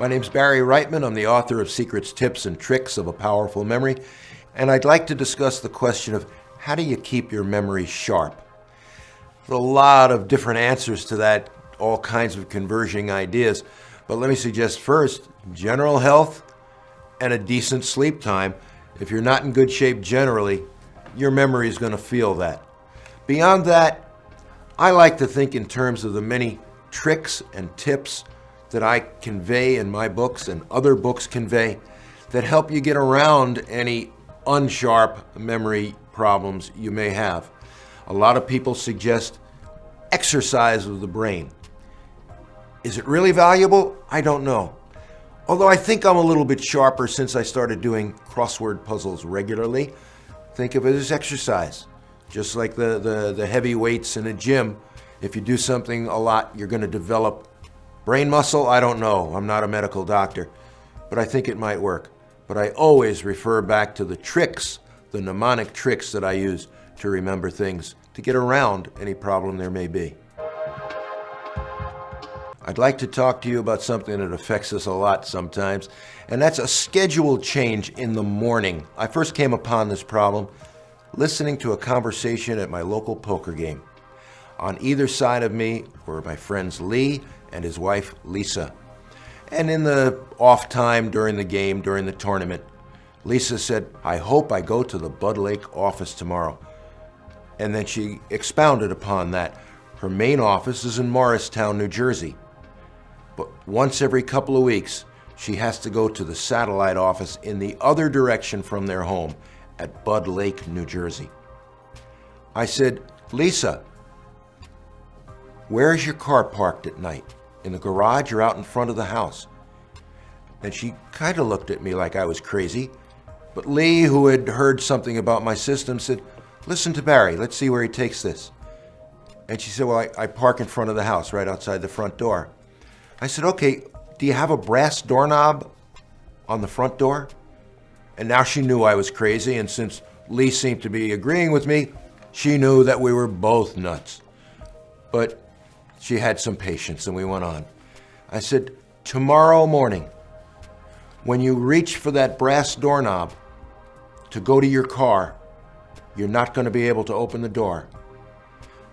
My name's Barry Reitman. I'm the author of Secrets, Tips, and Tricks of a Powerful Memory, and I'd like to discuss the question of how do you keep your memory sharp? There's a lot of different answers to that, all kinds of converging ideas, but let me suggest first, general health and a decent sleep time. If you're not in good shape generally, your memory is going to feel that. Beyond that, I like to think in terms of the many tricks and tips that I convey in my books and other books convey that help you get around any unsharp memory problems you may have. A lot of people suggest exercise of the brain. Is it really valuable? I don't know. Although I think I'm a little bit sharper since I started doing crossword puzzles regularly. Think of it as exercise. Just like the heavy weights in a gym, if you do something a lot, you're going to develop brain muscle. I don't know. I'm not a medical doctor, but I think it might work. But I always refer back to the tricks, the mnemonic tricks that I use to remember things, to get around any problem there may be. I'd like to talk to you about something that affects us a lot sometimes, and that's a schedule change in the morning. I first came upon this problem listening to a conversation at my local poker game. On either side of me were my friends Lee and his wife Lisa. And in the off time during the game, during the tournament, Lisa said, "I hope I go to the Bud Lake office tomorrow." And then she expounded upon that. Her main office is in Morristown, New Jersey. But once every couple of weeks, she has to go to the satellite office in the other direction from their home at Bud Lake, New Jersey. I said, "Lisa, where's your car parked at night? In the garage or out in front of the house?" And she kind of looked at me like I was crazy. But Lee, who had heard something about my system, said, "Listen to Barry, let's see where he takes this." And she said, "Well, I park in front of the house, right outside the front door." I said, "Okay, do you have a brass doorknob on the front door?" And now she knew I was crazy, and since Lee seemed to be agreeing with me, she knew that we were both nuts. But she had some patience, and we went on. I said, "Tomorrow morning, when you reach for that brass doorknob to go to your car, you're not going to be able to open the door.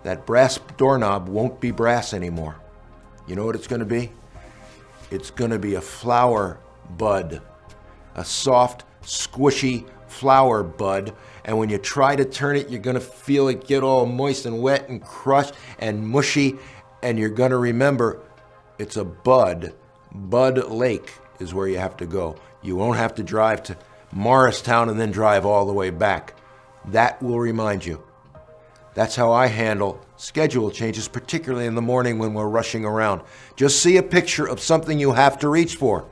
That brass doorknob won't be brass anymore. You know what it's going to be? It's going to be a flower bud, a soft, squishy flower bud. And when you try to turn it, you're going to feel it get all moist and wet and crushed and mushy. And you're going to remember it's a bud. Bud Lake is where you have to go. You won't have to drive to Morristown and then drive all the way back. That will remind you." That's how I handle schedule changes, particularly in the morning when we're rushing around. Just see a picture of something you have to reach for,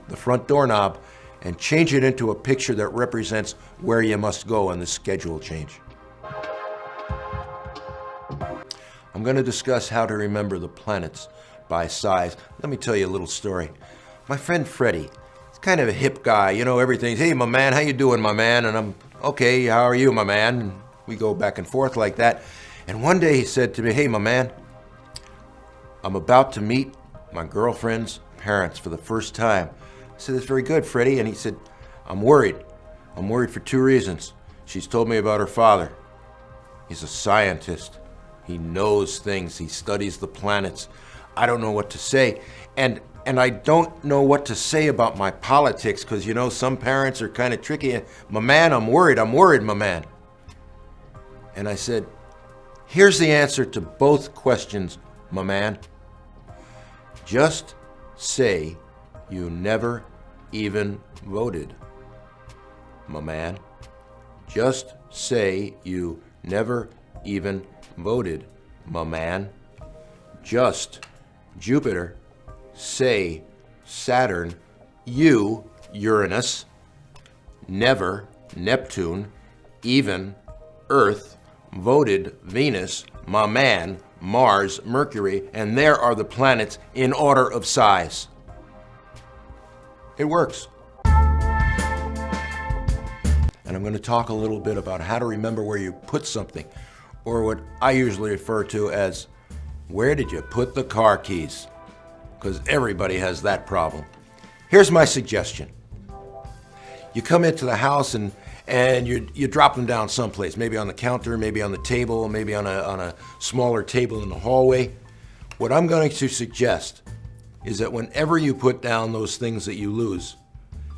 the front doorknob, and change it into a picture that represents where you must go on the schedule change. I'm going to discuss how to remember the planets by size. Let me tell you a little story. My friend Freddie, he's kind of a hip guy, you know everything. "Hey, my man, how you doing, my man?" And I'm, "Okay, how are you, my man?" And we go back and forth like that. And one day he said to me, "Hey, my man, I'm about to meet my girlfriend's parents for the first time." I said, "That's very good, Freddie." And he said, I'm worried. I'm worried for two reasons. She's told me about her father. He's a scientist. He knows things. He studies the planets. I don't know what to say. And I don't know what to say about my politics because, you know, some parents are kind of tricky. "My man, I'm worried, my man." And I said, "Here's the answer to both questions, my man. Just say you never even voted, my man. Just say you never even voted, my man. Just Jupiter, say Saturn, you Uranus, never Neptune, even Earth, voted Venus, my man, Mars, Mercury, and there are the planets in order of size." It works. And I'm going to talk a little bit about how to remember where you put something, or what I usually refer to as Where did you put the car keys? Because everybody has that problem. Here's my suggestion. You come into the house and you drop them down someplace, maybe on the counter, maybe on the table, maybe on a smaller table in the hallway. What I'm going to suggest is that whenever you put down those things that you lose,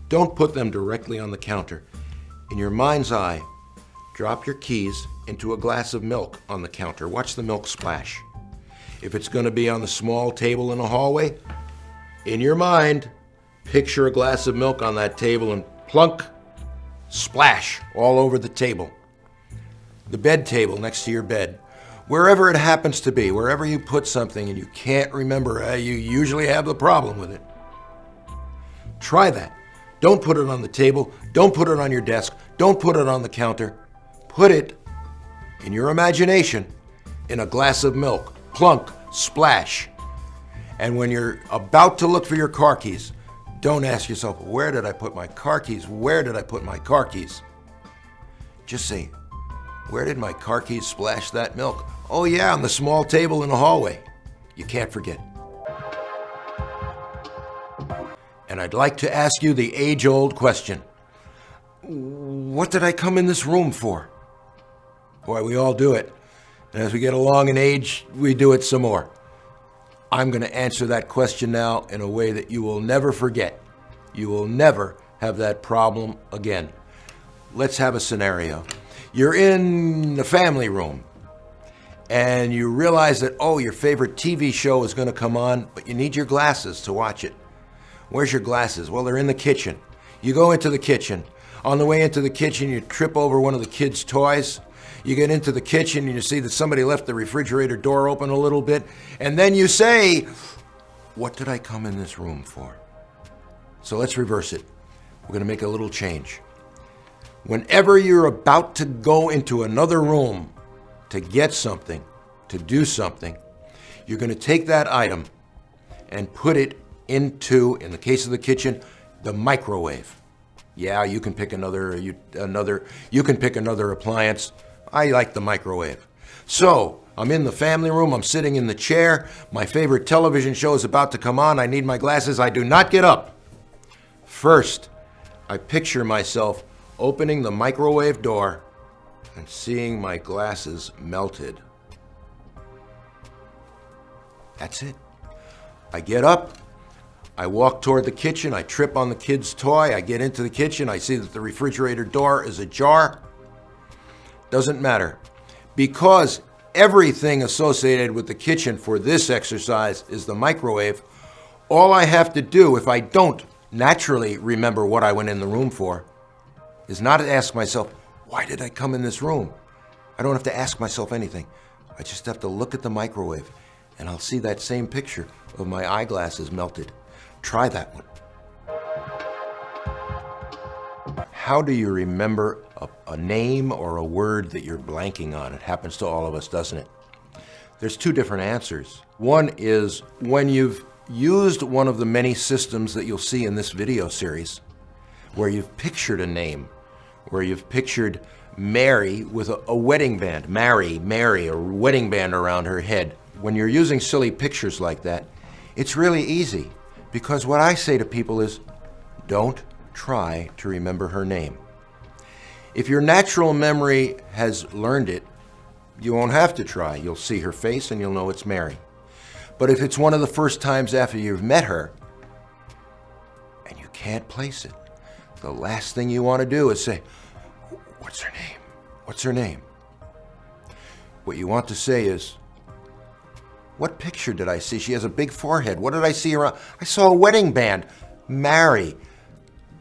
don't put them directly on the counter. In your mind's eye, drop your keys into a glass of milk on the counter. Watch the milk splash. If it's going to be on the small table in the hallway, in your mind, picture a glass of milk on that table and plunk, splash all over the table. The bed table next to your bed. Wherever it happens to be, wherever you put something and you can't remember, you usually have the problem with it. Try that. Don't put it on the table. Don't put it on your desk. Don't put it on the counter. Put it, in your imagination, in a glass of milk. Plunk, splash. And when you're about to look for your car keys, don't ask yourself, where did I put my car keys? Where did I put my car keys? Just say, where did my car keys splash that milk? Oh yeah, on the small table in the hallway. You can't forget. And I'd like to ask you the age-old question. What did I come in this room for? Boy, we all do it. And as we get along in age, we do it some more. I'm going to answer that question now in a way that you will never forget. You will never have that problem again. Let's have a scenario. You're in the family room and you realize that, oh, your favorite TV show is going to come on, but you need your glasses to watch it. Where's your glasses? Well, they're in the kitchen. You go into the kitchen. On the way into the kitchen, you trip over one of the kids' toys. You get into the kitchen and you see that somebody left the refrigerator door open a little bit. And then you say, what did I come in this room for? So let's reverse it. We're going to make a little change. Whenever you're about to go into another room to get something, to do something, you're going to take that item and put it into, in the case of the kitchen, the microwave. Yeah, you can pick another appliance. I like the microwave. So, I'm in the family room, I'm sitting in the chair, my favorite television show is about to come on, I need my glasses, I do not get up. First, I picture myself opening the microwave door and seeing my glasses melted. That's it. I get up, I walk toward the kitchen, I trip on the kid's toy, I get into the kitchen, I see that the refrigerator door is ajar. Doesn't matter. Because everything associated with the kitchen for this exercise is the microwave, all I have to do, if I don't naturally remember what I went in the room for, is not to ask myself, why did I come in this room? I don't have to ask myself anything. I just have to look at the microwave and I'll see that same picture of my eyeglasses melted. Try that one. How do you remember a name or a word that you're blanking on? It happens to all of us, doesn't it? There's two different answers. One is when you've used one of the many systems that you'll see in this video series, where you've pictured a name, where you've pictured Mary with a wedding band, Mary, a wedding band around her head. When you're using silly pictures like that, it's really easy, because what I say to people is, don't try to remember her name. If your natural memory has learned it, you won't have to try. You'll see her face and you'll know it's Mary. But if it's one of the first times after you've met her and you can't place it, the last thing you want to do is say, what's her name? What's her name? What you want to say is, what picture did I see? She has a big forehead. What did I see around? I saw a wedding band. Mary.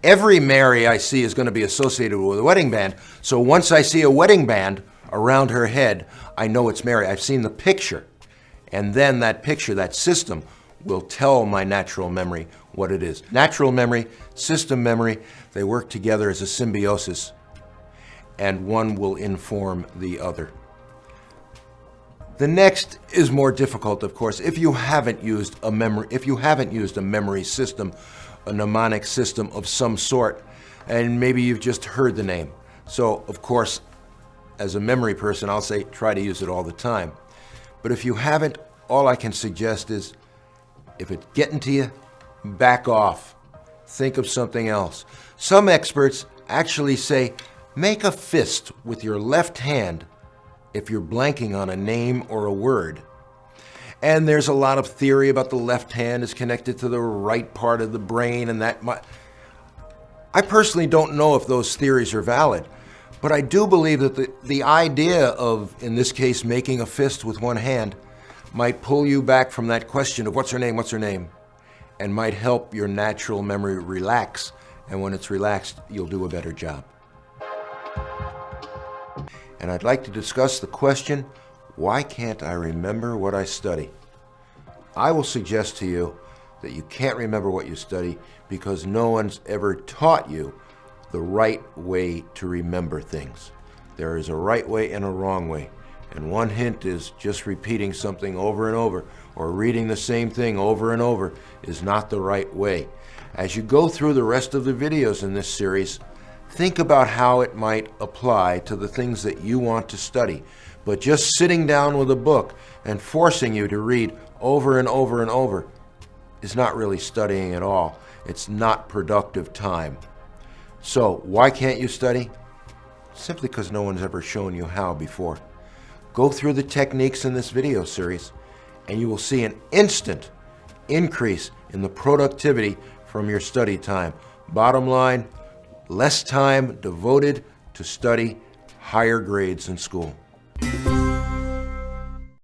Every Mary I see is going to be associated with a wedding band. So once I see a wedding band around her head, I know it's Mary. I've seen the picture. And then that picture, that system, will tell my natural memory what it is. Natural memory, system memory, they work together as a symbiosis, and one will inform the other. The next is more difficult, of course. If you haven't used a memory system, a mnemonic system of some sort, and maybe you've just heard the name. So, of course, as a memory person, I'll say try to use it all the time. But if you haven't, all I can suggest is, if it's getting to you, back off. Think of something else. Some experts actually say, make a fist with your left hand if you're blanking on a name or a word. And there's a lot of theory about the left hand is connected to the right part of the brain, and that might... I personally don't know if those theories are valid, but I do believe that the idea of, in this case, making a fist with one hand might pull you back from that question of what's her name, and might help your natural memory relax. And when it's relaxed, you'll do a better job. And I'd like to discuss the question, why can't I remember what I study? I will suggest to you that you can't remember what you study because no one's ever taught you the right way to remember things. There is a right way and a wrong way. And one hint is just repeating something over and over or reading the same thing over and over is not the right way. As you go through the rest of the videos in this series, think about how it might apply to the things that you want to study. But just sitting down with a book and forcing you to read over and over and over is not really studying at all. It's not productive time. So why can't you study? Simply because no one's ever shown you how before. Go through the techniques in this video series and you will see an instant increase in the productivity from your study time. Bottom line, less time devoted to study higher grades in school.